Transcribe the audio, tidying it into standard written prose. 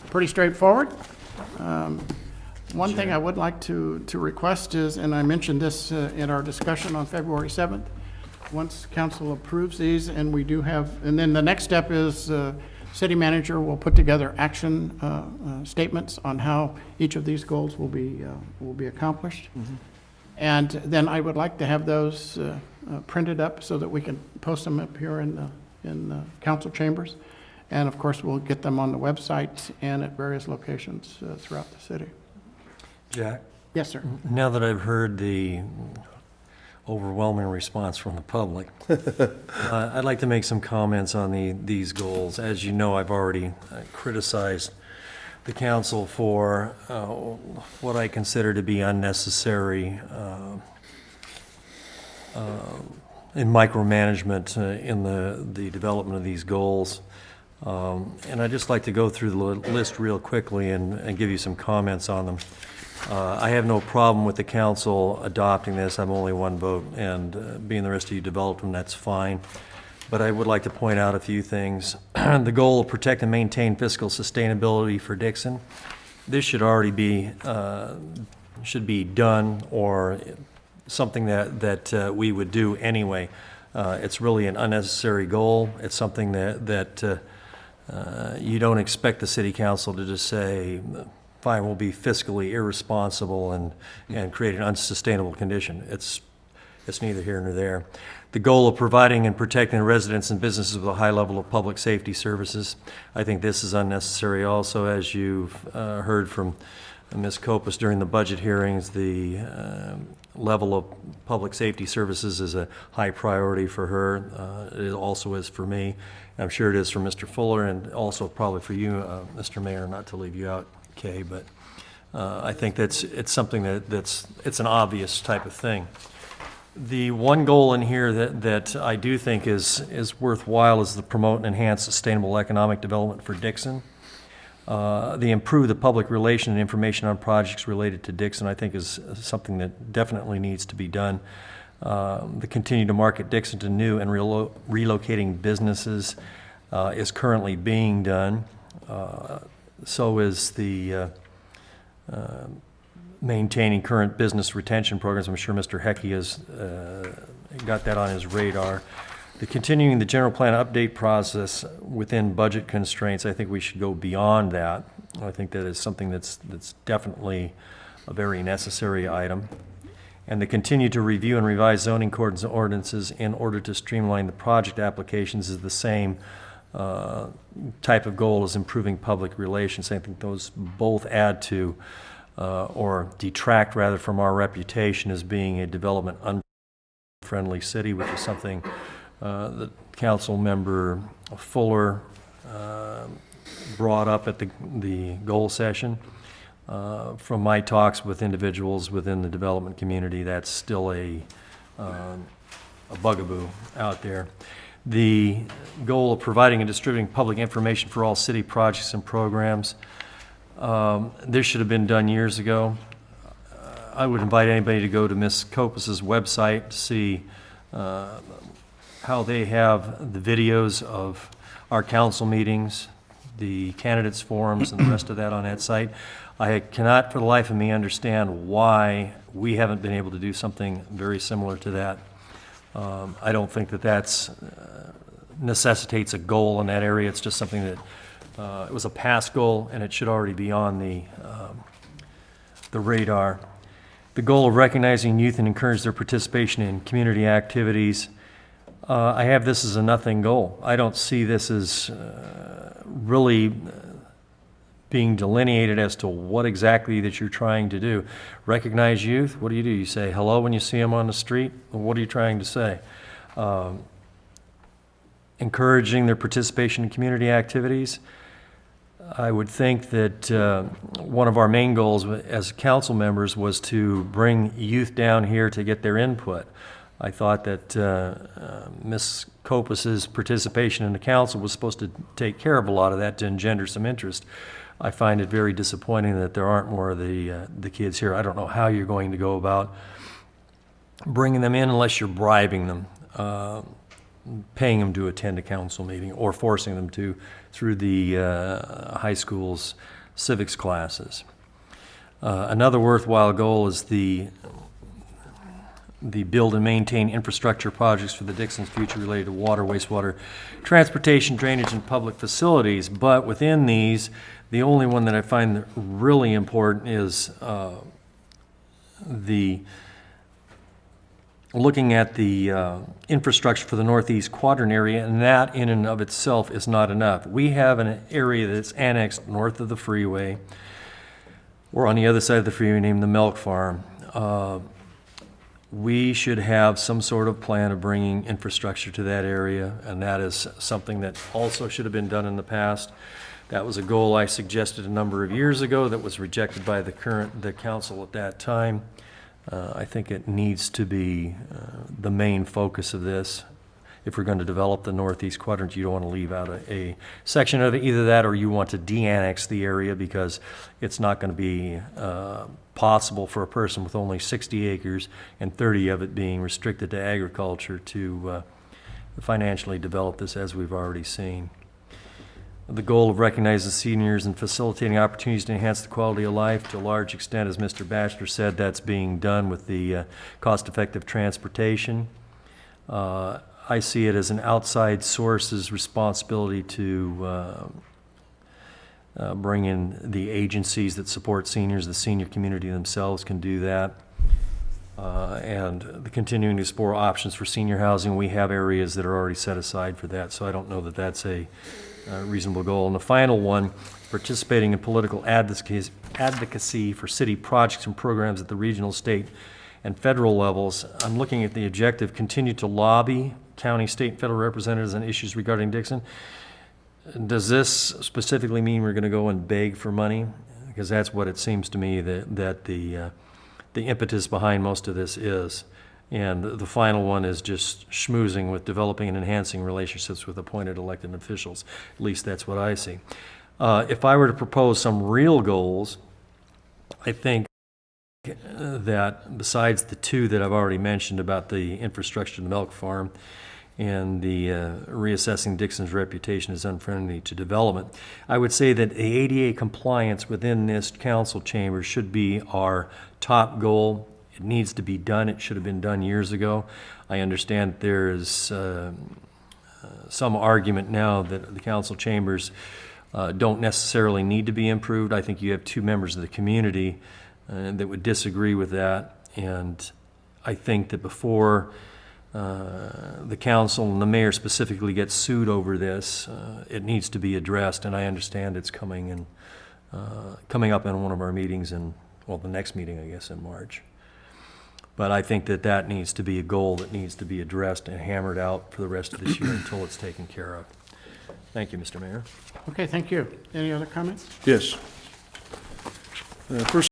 Pretty straightforward. One thing I would like to request is, and I mentioned this in our discussion on February 7th, once council approves these, and we do have, and then the next step is city manager will put together action statements on how each of these goals will be accomplished. Mm-hmm. And then I would like to have those printed up so that we can post them up here in the council chambers. And of course, we'll get them on the website and at various locations throughout the city. Jack? Yes, sir. Now that I've heard the overwhelming response from the public, I'd like to make some comments on these goals. As you know, I've already criticized the council for what I consider to be unnecessary in micromanagement in the development of these goals. And I'd just like to go through the list real quickly and give you some comments on them. I have no problem with the council adopting this. I'm only one vote, and being the rest of you developed them, that's fine. But I would like to point out a few things. The goal of protect and maintain fiscal sustainability for Dixon. This should already be should be done, or something that we would do anyway. It's really an unnecessary goal. It's something that you don't expect the city council to just say, fine, we'll be fiscally irresponsible and create an unsustainable condition. It's neither here nor there. The goal of providing and protecting residents and businesses with a high level of public safety services. I think this is unnecessary also. As you've heard from Ms. Kopis during the budget hearings, the level of public safety services is a high priority for her. It also is for me. I'm sure it is for Mr. Fuller, and also probably for you, Mr. Mayor, not to leave you out, Kay, but I think it's something it's an obvious type of thing. The one goal in here that I do think is worthwhile is to promote and enhance sustainable economic development for Dixon. The improve the public relation and information on projects related to Dixon, I think, is something that definitely needs to be done. The continue to market Dixon to new and relocating businesses is currently being done. So is the maintaining current business retention programs. I'm sure Mr. Heckey has got that on his radar. The continuing the general plan update process within budget constraints, I think we should go beyond that. I think that is something that's definitely a very necessary item. And the continue to review and revise zoning codes and ordinances in order to streamline the project applications is the same type of goal as improving public relations. I think those both add to or detract rather from our reputation as being a development unfriendly city, which is something that Council Member Fuller brought up at the goal session. From my talks with individuals within the development community, that's still a bugaboo out there. The goal of providing and distributing public information for all city projects and programs. This should have been done years ago. I would invite anybody to go to Ms. Kopis's website to see how they have the videos of our council meetings, the candidates forums, and the rest of that on that site. I cannot for the life of me understand why we haven't been able to do something very similar to that. I don't think that's necessitates a goal in that area. It's just something that it was a past goal, and it should already be on the radar. The goal of recognizing youth and encourage their participation in community activities. I have this as a nothing goal. I don't see this as really being delineated as to what exactly that you're trying to do. Recognize youth, what do? You say hello when you see them on the street? What are you trying to say? Encouraging their participation in community activities. I would think that one of our main goals as council members was to bring youth down here to get their input. I thought that Ms. Kopis's participation in the council was supposed to take care of a lot of that to engender some interest. I find it very disappointing that there aren't more of the kids here. I don't know how you're going to go about bringing them in unless you're bribing them. paying them to attend a council meeting or forcing them to through the high school's civics classes. Another worthwhile goal is the build and maintain infrastructure projects for the Dixon's future related to water, wastewater, transportation, drainage, and public facilities. But within these, the only one that I find really important is looking at the infrastructure for the northeast quadrant area, and that in and of itself is not enough. We have an area that's annexed north of the freeway, or on the other side of the freeway, named the Milk Farm. We should have some sort of plan of bringing infrastructure to that area, and that is something that also should have been done in the past. That was a goal I suggested a number of years ago that was rejected by the council at that time. I think it needs to be the main focus of this. If we're going to develop the northeast quadrant, you don't want to leave out a section of either that, or you want to de-annex the area because it's not going to be possible for a person with only 60 acres and 30 of it being restricted to agriculture to financially develop this, as we've already seen. The goal of recognizing seniors and facilitating opportunities to enhance the quality of life, to a large extent, as Mr. Batchelor said, that's being done with the cost-effective transportation. I see it as an outside source's responsibility to bring in the agencies that support seniors. The senior community themselves can do that. And the continuing to explore options for senior housing. We have areas that are already set aside for that, so I don't know that that's a reasonable goal. And the final one, participating in political advocacy for city projects and programs at the regional, state, and federal levels. I'm looking at the objective, continue to lobby county, state, and federal representatives on issues regarding Dixon. Does this specifically mean we're going to go and beg for money? Because that's what it seems to me that the impetus behind most of this is. And the final one is just schmoozing with developing and enhancing relationships with appointed elected officials. At least that's what I see. If I were to propose some real goals, I think that besides the two that I've already mentioned about the infrastructure of the Milk Farm and the reassessing Dixon's reputation as unfriendly to development, I would say that the ADA compliance within this council chamber should be our top goal. It needs to be done. It should have been done years ago. I understand there is some argument now that the council chambers don't necessarily need to be improved. I think you have two members of the community that would disagree with that, and I think that before the council and the mayor specifically get sued over this, it needs to be addressed, and I understand it's coming up in one of our meetings the next meeting, I guess, in March. But I think that needs to be a goal that needs to be addressed and hammered out for the rest of this year until it's taken care of. Thank you, Mr. Mayor. Okay, thank you. Any other comments? Yes. First